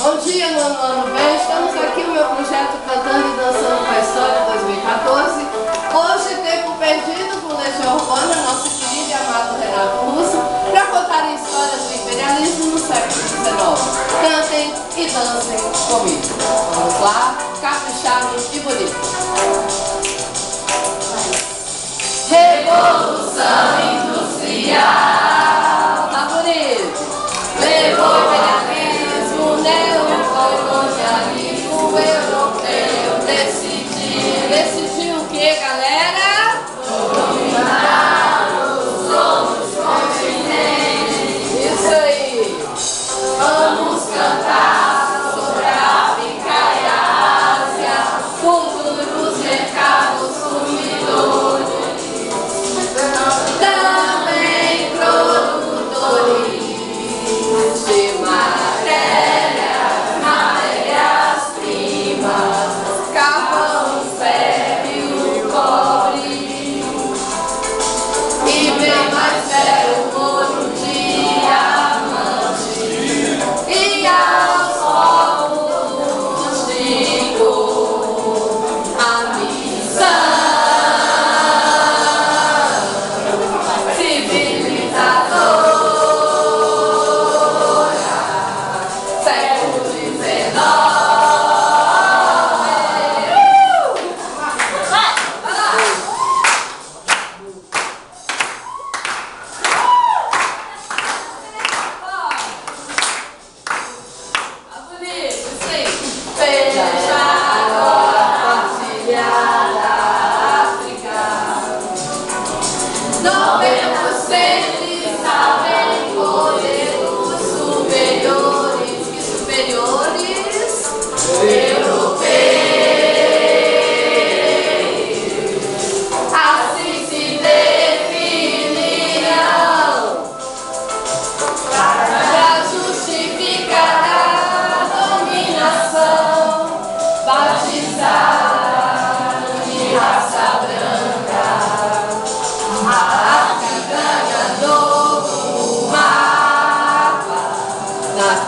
Bom dia, ano bem. Estamos aqui no meu projeto Cantando e Dançando com a História 2014. Hoje, tempo perdido com Legião Urbana, nosso querido e amado Renato Russo, para contar a história do imperialismo no século XIX. Cantem e dancem comigo. Vamos lá, caprichados e bonitos. Revolução Industrial. Tá bonito? Levou o imperialismo, neocolonialismo europeu. Decidiu o que, galera? Dominar os outros continentes. Isso aí. Vamos cantar sobre a África e a Ásia, futuros mercados consumidores. Também produtores de matérias-primas, carvão, ferro, cobre e bem mais velho ouro, diamante e aos povos digo a missão civilizadora.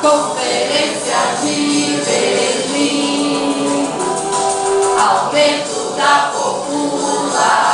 Conferência de Berlim, aumento da população.